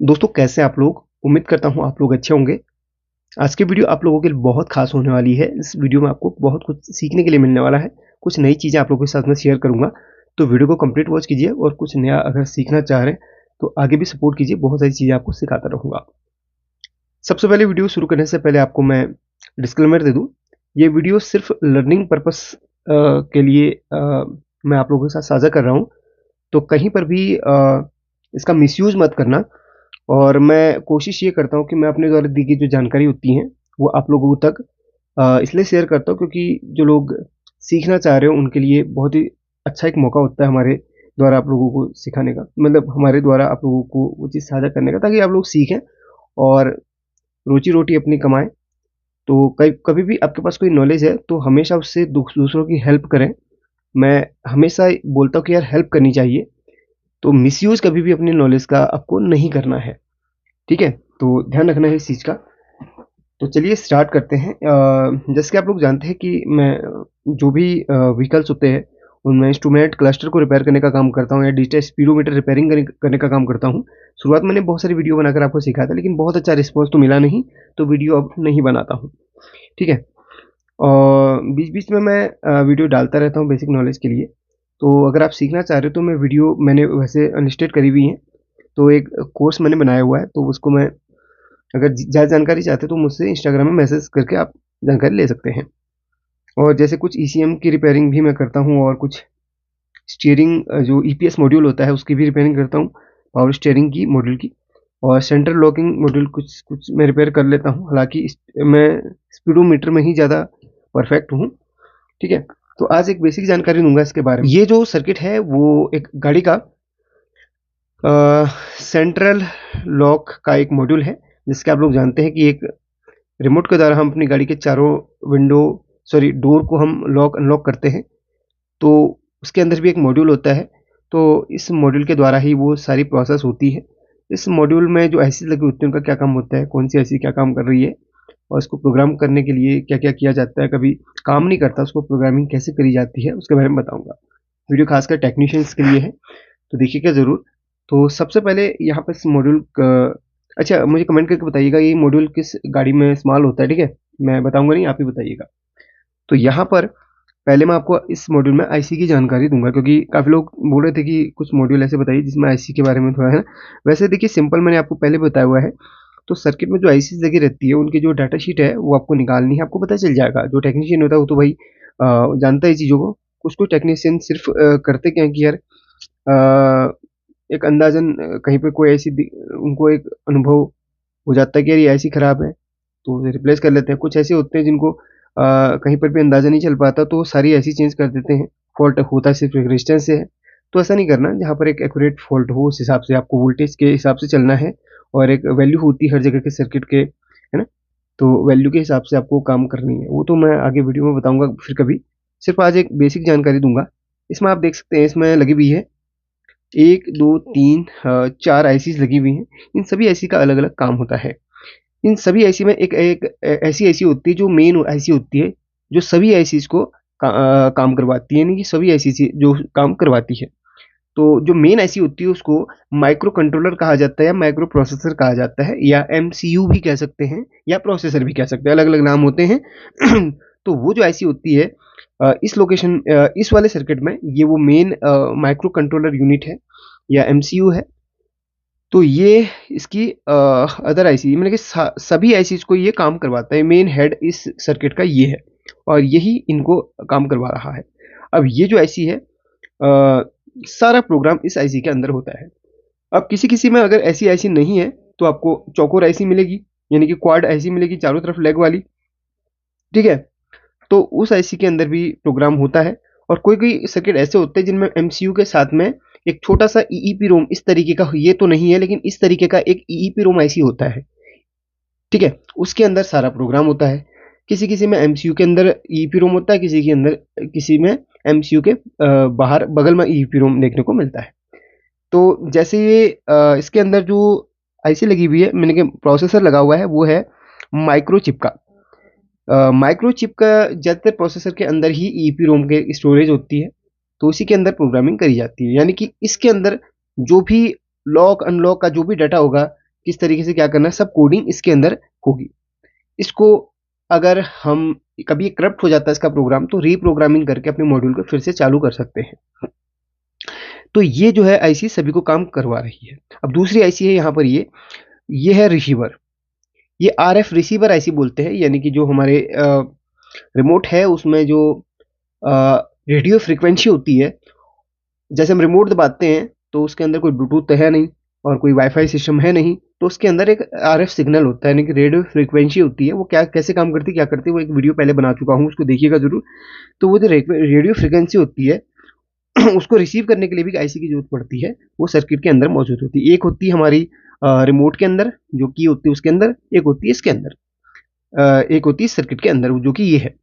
दोस्तों कैसे हैं आप लोग? उम्मीद करता हूँ आप लोग अच्छे होंगे। आज की वीडियो आप लोगों के लिए बहुत खास होने वाली है। इस वीडियो में आपको बहुत कुछ सीखने के लिए मिलने वाला है। कुछ नई चीज़ें आप लोगों के साथ में शेयर करूँगा, तो वीडियो को कंप्लीट वॉच कीजिए और कुछ नया अगर सीखना चाह रहे हैं, तो आगे भी सपोर्ट कीजिए। बहुत सारी चीज़ें आपको सिखाता रहूँगा। सबसे पहले वीडियो शुरू करने से पहले आपको मैं डिस्क्लेमर दे दूँ। ये वीडियो सिर्फ लर्निंग पर्पस के लिए मैं आप लोगों के साथ साझा कर रहा हूँ। तो कहीं पर भी इसका मिसयूज़ मत करना। और मैं कोशिश ये करता हूँ कि मैं अपने द्वारा दी गई जो जानकारी होती हैं, वो आप लोगों तक इसलिए शेयर करता हूँ क्योंकि जो लोग सीखना चाह रहे हो उनके लिए बहुत ही अच्छा एक मौका होता है हमारे द्वारा आप लोगों को सिखाने का। मतलब हमारे द्वारा आप लोगों को वो चीज़ साझा करने का, ताकि आप लोग सीखें और रोज़ी-रोटी अपनी कमाएँ। तो कई कभी भी आपके पास कोई नॉलेज है तो हमेशा उससे दूसरों की हेल्प करें। मैं हमेशा बोलता हूँ कि यार हेल्प करनी चाहिए। तो मिसयूज़ कभी भी अपनी नॉलेज का आपको नहीं करना है। ठीक है? तो ध्यान रखना है इस चीज़ का। तो चलिए स्टार्ट करते हैं। जैसे कि आप लोग जानते हैं कि मैं जो भी व्हीकल्स होते हैं, उनमें इंस्ट्रूमेंट क्लस्टर को रिपेयर करने का काम करता हूँ या डिजिटल स्पीडोमीटर रिपेयरिंग करने का काम करता हूँ। शुरुआत में मैंने बहुत सारी वीडियो बनाकर आपको सिखाया था, लेकिन बहुत अच्छा रिस्पॉन्स तो मिला नहीं, तो वीडियो अब नहीं बनाता हूँ। ठीक है? और बीच-बीच में मैं वीडियो डालता रहता हूँ बेसिक नॉलेज के लिए। तो अगर आप सीखना चाह रहे हो तो मैं वीडियो मैंने वैसे अनलिस्टेड करी हुई हैं। तो एक कोर्स मैंने बनाया हुआ है, तो उसको मैं अगर ज़्यादा जानकारी चाहते हो तो मुझसे इंस्टाग्राम में मैसेज करके आप जानकारी ले सकते हैं। और जैसे कुछ ईसीएम की रिपेयरिंग भी मैं करता हूँ और कुछ स्टीयरिंग जो ईपीएस मॉड्यूल होता है उसकी भी रिपेयरिंग करता हूँ, पावर स्टीयरिंग की मॉड्यूल की। और सेंट्रल लॉकिंग मॉड्यूल कुछ कुछ मैं रिपेयर कर लेता हूँ। हालाँकि मैं स्पीडोमीटर में ही ज़्यादा परफेक्ट हूँ। ठीक है? तो आज एक बेसिक जानकारी दूँगा इसके बारे में। ये जो सर्किट है वो एक गाड़ी का सेंट्रल लॉक का एक मॉड्यूल है, जिसके आप लोग जानते हैं कि एक रिमोट के द्वारा हम अपनी गाड़ी के चारों विंडो सॉरी डोर को हम लॉक अनलॉक करते हैं। तो उसके अंदर भी एक मॉड्यूल होता है। तो इस मॉड्यूल के द्वारा ही वो सारी प्रोसेस होती है। इस मॉड्यूल में जो आईसी लगी होती है उनका क्या काम होता है, कौन सी आईसी क्या काम कर रही है और इसको प्रोग्राम करने के लिए क्या-क्या किया जाता है, कभी काम नहीं करता उसको प्रोग्रामिंग कैसे करी जाती है उसके बारे में बताऊँगा। वीडियो खासकर टेक्नीशियंस के लिए है, तो देखिएगा ज़रूर। तो सबसे पहले यहाँ पे इस मॉड्यूल क अच्छा मुझे कमेंट करके बताइएगा ये मॉड्यूल किस गाड़ी में इस्तेमाल होता है, ठीक है? मैं बताऊँगा नहीं, आप ही बताइएगा। तो यहाँ पर पहले मैं आपको इस मॉड्यूल में आईसी की जानकारी दूँगा, क्योंकि काफ़ी लोग बोल रहे थे कि कुछ मॉड्यूल ऐसे बताइए जिसमें आईसी के बारे में थोड़ा है। वैसे देखिए सिंपल मैंने आपको पहले बताया हुआ है। तो सर्किट में जो आईसीज़ लगी रहती है उनकी जो डाटा शीट है वो आपको निकालनी है, आपको पता चल जाएगा। जो टेक्नीशियन होता है वो तो भाई जानता है चीज़ों को। कुछ-कुछ टेक्नीशियन सिर्फ़ करते क्या है कि यार एक अंदाज़न कहीं पे कोई ऐसी उनको एक अनुभव हो जाता है कि यार ये ऐसी ख़राब है, तो उसे रिप्लेस कर लेते हैं। कुछ ऐसे होते हैं जिनको कहीं पर भी अंदाज़ा नहीं चल पाता, तो सारी ऐसी चेंज कर देते हैं। फ़ॉल्ट होता सिर्फ़ एक रेजिस्टेंस से है। तो ऐसा नहीं करना, जहाँ पर एक एक्यूरेट फ़ॉल्ट हो उस हिसाब से आपको वोल्टेज के हिसाब से चलना है। और एक वैल्यू होती है हर जगह के सर्किट के, है ना? तो वैल्यू के हिसाब से आपको काम करनी है। वो तो मैं आगे वीडियो में बताऊँगा फिर कभी। सिर्फ़ आज एक बेसिक जानकारी दूँगा। इसमें आप देख सकते हैं इसमें लगी हुई है 1, 2, 3 4 आईसीज़ लगी हुई हैं। इन सभी आईसी का अलग-अलग काम होता है। इन सभी आईसी में एक एक ऐसी आईसी होती है जो मेन आईसी होती है, जो सभी आईसीज़ को काम करवाती है, यानी कि सभी आईसी से जो काम करवाती है। तो जो मेन आईसी होती है उसको माइक्रो कंट्रोलर कहा जाता है या माइक्रो प्रोसेसर कहा जाता है या एमसीयू भी कह सकते हैं या प्रोसेसर भी कह सकते हैं, अलग-अलग नाम होते हैं। तो वो जो आईसी होती है इस वाले सर्किट में ये वो मेन माइक्रो कंट्रोलर यूनिट है या एमसीयू है। तो ये इसकी अदर आईसी मतलब कि सभी आईसीज़ को ये काम करवाता है। मेन हेड इस सर्किट का ये है और यही इनको काम करवा रहा है। अब ये जो आईसी है सारा प्रोग्राम इस आईसी के अंदर होता है। अब किसी-किसी में अगर ऐसी आईसी नहीं है तो आपको चौकोर आईसी मिलेगी, यानी कि क्वाड आईसी मिलेगी चारों तरफ लेग वाली, ठीक है? तो उस आईसी के अंदर भी प्रोग्राम होता है। और कोई-कोई सर्किट ऐसे होते हैं जिनमें एमसीयू के साथ में एक छोटा-सा ईईपीरोम इस तरीके का, ये तो नहीं है लेकिन इस तरीके का एक ईईपीरोम आईसी होता है, ठीक है? उसके अंदर सारा प्रोग्राम होता है। किसी-किसी में एमसीयू के अंदर ईईपीरोम होता है, किसी में एमसीयू के बाहर बगल में ईईपीरोम देखने को मिलता है। तो जैसे ये इसके अंदर जो आईसी लगी हुई है, मैंने कि प्रोसेसर लगा हुआ है, वो है माइक्रोचिप का। माइक्रोचिप का ज़्यादातर प्रोसेसर के अंदर ही ईईपीरोम के स्टोरेज होती है, तो उसी के अंदर प्रोग्रामिंग करी जाती है। यानी कि इसके अंदर जो भी लॉक अनलॉक का जो भी डाटा होगा, किस तरीके से क्या करना है, सब कोडिंग इसके अंदर होगी। इसको अगर हम कभी करप्ट हो जाता है इसका प्रोग्राम, तो रीप्रोग्रामिंग करके अपने मॉड्यूल को फिर से चालू कर सकते हैं। तो ये जो है आईसी सभी को काम करवा रही है। अब दूसरी आईसी है यहाँ पर, ये है रिसीवर। ये आरएफ रिसीवर आईसी बोलते हैं, यानी कि जो हमारे रिमोट है उसमें जो रेडियो फ्रीक्वेंसी होती है, जैसे हम रिमोट दबाते हैं तो उसके अंदर कोई ब्लूटूथ तो है नहीं और कोई वाईफाई सिस्टम है नहीं, तो उसके अंदर एक आरएफ सिग्नल होता है, यानी कि रेडियो फ्रीक्वेंसी होती है। वो क्या कैसे काम करती है, क्या करती है, वो एक वीडियो पहले बना चुका हूँ, उसको देखिएगा जरूर। तो वो जो रेडियो फ्रीक्वेंसी होती है उसको रिसीव करने के लिए भी आईसी की जरूरत पड़ती है, वो सर्किट के अंदर मौजूद होती है। एक होती है हमारी रिमोट के अंदर जो की होती है उसके अंदर, एक होती है इसके अंदर, एक होती है सर्किट के अंदर जो कि ये है।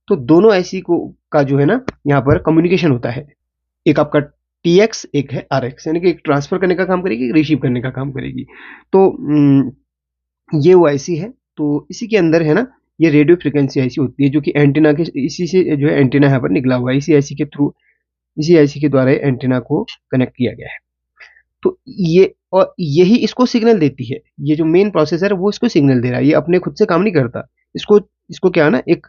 तो दोनों आईसी को का जो है ना यहाँ पर कम्युनिकेशन होता है। एक आपका टीएक्स, एक है आरएक्स, यानी कि एक ट्रांसफर करने का काम करेगी, एक रिसीव करने का काम करेगी। तो ये वो आईसी है। तो इसी के अंदर है ना ये रेडियो फ्रिक्वेंसी आईसी होती है, जो कि एंटीना के, इसी से जो है एंटीना यहाँ पर निकला हुआ है, इसी आईसी के थ्रू, इसी आईसी के द्वारा एंटीना को कनेक्ट किया गया है। तो ये और यही इसको सिग्नल देती है, ये जो मेन प्रोसेसर है वो इसको सिग्नल दे रहा है, ये अपने खुद से काम नहीं करता। इसको इसको क्या है ना, एक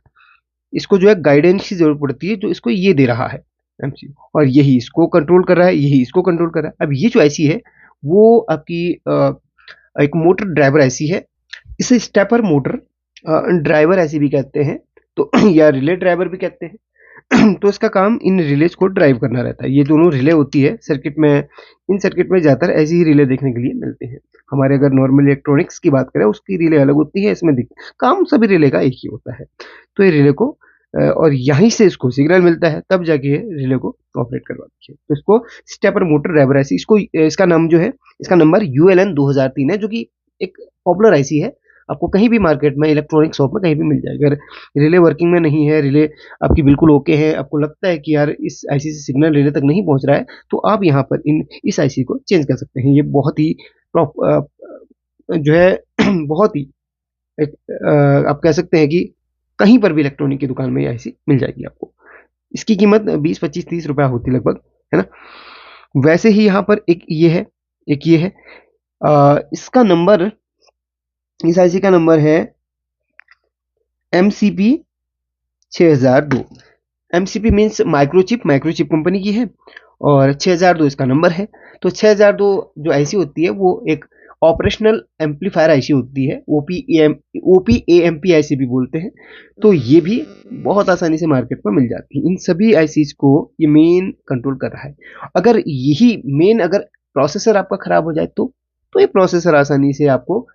इसको जो है गाइडेंस की जरूरत पड़ती है, जो इसको ये दे रहा है एमसीयू, और यही इसको कंट्रोल कर रहा है, यही इसको कंट्रोल कर रहा है। अब ये जो आईसी है वो आपकी एक मोटर ड्राइवर आईसी है। इसे स्टेपर मोटर ड्राइवर ऐसे भी कहते हैं, तो या रिले ड्राइवर भी कहते हैं। तो इसका काम इन रिलेज को ड्राइव करना रहता है। ये दोनों रिले होती है सर्किट में, इन सर्किट में ज़्यादातर ऐसी ही रिले देखने के लिए मिलते हैं। हमारे अगर नॉर्मल इलेक्ट्रॉनिक्स की बात करें उसकी रिले अलग होती है, इसमें काम सभी रिले का एक ही होता है। तो ये रिले को और यहीं से इसको सिग्नल मिलता है, तब जाके ये रिले को ऑपरेट करवाती है। तो इसको स्टेपर मोटर ड्राइवर ऐसी, इसको इसका नाम जो है, इसका नंबर ULN 2003 है, जो कि एक पॉपुलर आईसी है। आपको कहीं भी मार्केट में, इलेक्ट्रॉनिक शॉप में कहीं भी मिल जाएगा। अगर रिले वर्किंग में नहीं है, रिले आपकी बिल्कुल ओके है, आपको लगता है कि यार इस आईसी से सिग्नल रिले तक नहीं पहुंच रहा है, तो आप यहाँ पर इस आईसी को चेंज कर सकते हैं। ये बहुत ही जो है बहुत ही एक, आप कह सकते हैं कि कहीं पर भी इलेक्ट्रॉनिक की दुकान में ये आईसी मिल जाएगी आपको। इसकी कीमत 20, 25, 30 रुपया होती लगभग, है ना। वैसे ही यहाँ पर एक ये है, एक ये है, इसका नंबर, इस आईसी का नंबर है MCP 6002। MCP means microchip, microchip company की है, और 6002 इसका नंबर है। तो 6002 जो आईसी होती है वो एक ऑपरेशनल एम्पलीफायर आईसी होती है, OPAMP आईसी भी बोलते हैं। तो ये भी बहुत आसानी से मार्केट में मिल जाती है। इन सभी आईसीज को ये मेन कंट्रोल कर रहा है। अगर यही मेन, अगर प्रोसेसर आपका खराब हो जाए तो ये प्रोसेसर आसानी से आपको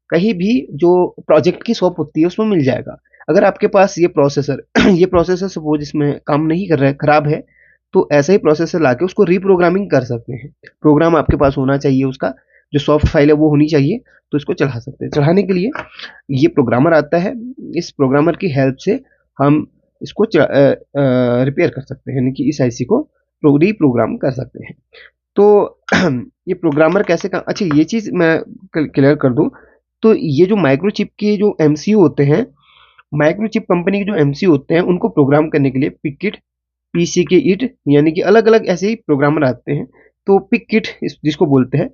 कहीं भी जो प्रोजेक्ट की शॉप होती है उसमें मिल जाएगा। अगर आपके पास ये प्रोसेसर ये प्रोसेसर सपोज इसमें काम नहीं कर रहा है, खराब है, तो ऐसा ही प्रोसेसर लाके उसको रीप्रोग्रामिंग कर सकते हैं। प्रोग्राम आपके पास होना चाहिए, उसका जो सॉफ्ट फाइल है वो होनी चाहिए, तो इसको चढ़ा सकते हैं। चढ़ाने के लिए ये प्रोग्रामर आता है, इस प्रोग्रामर की हेल्प से हम इसको रिपेयर कर सकते हैं, यानी कि इस आईसी को रीप्रोग्राम कर सकते हैं। तो ये प्रोग्रामर कैसे काम, अच्छा ये चीज़ मैं क्लियर कर दूं, तो ये जो माइक्रोचिप के जो MCU होते हैं, माइक्रोचिप कंपनी के जो MCU होते हैं, उनको प्रोग्राम करने के लिए पिकिट, PCKit, यानी कि अलग अलग ऐसे ही प्रोग्रामर आते हैं। तो पिकिट जिसको बोलते हैं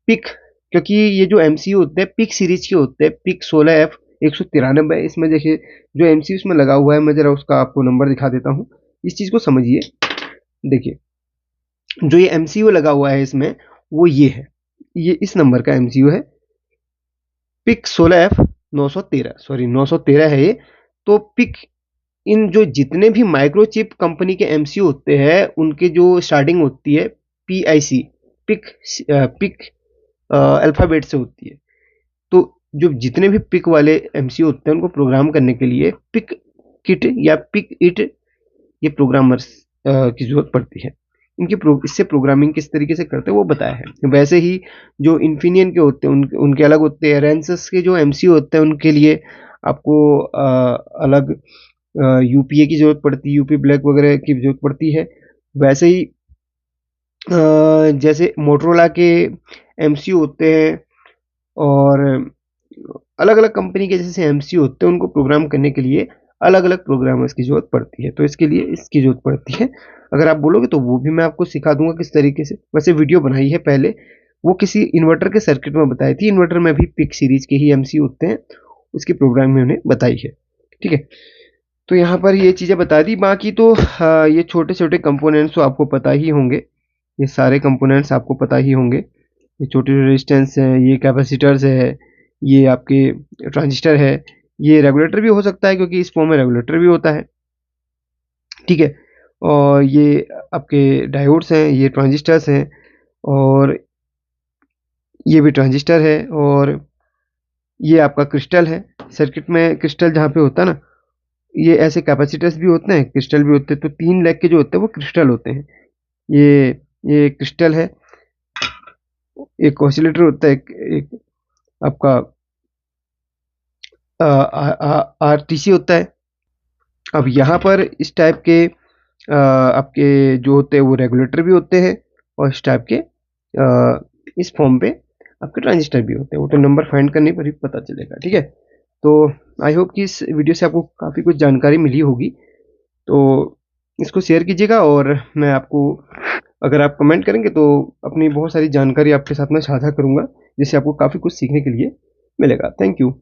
पिक, क्योंकि ये जो MCU होते हैं पिक सीरीज के होते हैं, पिक 16F193 है। इसमें देखिए जो MCU इसमें लगा हुआ है, मैं जरा उसका आपको नंबर दिखा देता हूँ, इस चीज़ को समझिए। देखिए जो ये MCU लगा हुआ है इसमें, वो ये है, ये इस नंबर का MCU है, पिक 16F913, सॉरी 913 है ये। तो पिक, इन जो जितने भी माइक्रोचिप कंपनी के MCU होते हैं उनके जो स्टार्टिंग होती है PIC, पिक, पिक अल्फ़ाबेट से होती है। तो जो जितने भी पिक वाले MCU होते हैं उनको प्रोग्राम करने के लिए पिक किट या पिक इट, ये प्रोग्रामर्स की जरूरत पड़ती है। इनकी इससे प्रोग्रामिंग किस तरीके से करते हैं वो बताया है। वैसे ही जो इन्फिनियन के होते हैं उनके अलग होते हैं। रेंसस के जो MCU होते हैं उनके लिए आपको अलग UPA की जरूरत पड़ती है, यूपी ब्लैक वगैरह की जरूरत पड़ती है। वैसे ही जैसे मोटरोला के MCU होते हैं, और अलग अलग कंपनी के जैसे MCU होते हैं, उनको प्रोग्राम करने के लिए अलग अलग प्रोग्रामर्स की जरूरत पड़ती है। तो इसके लिए इसकी जरूरत पड़ती है। अगर आप बोलोगे तो वो भी मैं आपको सिखा दूंगा किस तरीके से। वैसे वीडियो बनाई है पहले, वो किसी इन्वर्टर के सर्किट में बताई थी। इन्वर्टर में भी पिक सीरीज के ही एमसीयू होते हैं, उसकी प्रोग्राम में उन्हें बताई है। ठीक है, तो यहाँ पर ये चीज़ें बता दी। बाकी तो ये छोटे छोटे कंपोनेंट्स तो आपको पता ही होंगे, ये सारे कंपोनेंट्स आपको पता ही होंगे। ये छोटे रेजिस्टेंस हैं, ये कैपेसिटर्स है, ये आपके ट्रांजिस्टर है, ये रेगुलेटर भी हो सकता है क्योंकि इस फॉर्म में रेगुलेटर भी होता है। ठीक है, और ये आपके डायोड्स हैं, ये ट्रांजिस्टर्स हैं, और ये भी ट्रांजिस्टर है, और ये आपका क्रिस्टल है। सर्किट में क्रिस्टल जहाँ पे होता है ना, ये ऐसे कैपेसिटर्स भी होते हैं, क्रिस्टल भी होते हैं, तो 3 लेग के जो होते हैं वो क्रिस्टल होते हैं। ये क्रिस्टल है। एक ऑसिलेटर होता है, एक आपका आरटीसी होता है। अब यहाँ पर इस टाइप के आपके जो होते हैं वो रेगुलेटर भी होते हैं, और इस टाइप के इस फॉर्म पे आपके ट्रांजिस्टर भी होते हैं। वो तो नंबर फाइंड करने पर ही पता चलेगा। ठीक है, तो आई होप कि इस वीडियो से आपको काफ़ी कुछ जानकारी मिली होगी। तो इसको शेयर कीजिएगा, और मैं आपको, अगर आप कमेंट करेंगे तो अपनी बहुत सारी जानकारी आपके साथ में साझा करूँगा, जिससे आपको काफ़ी कुछ सीखने के लिए मिलेगा। Thank you.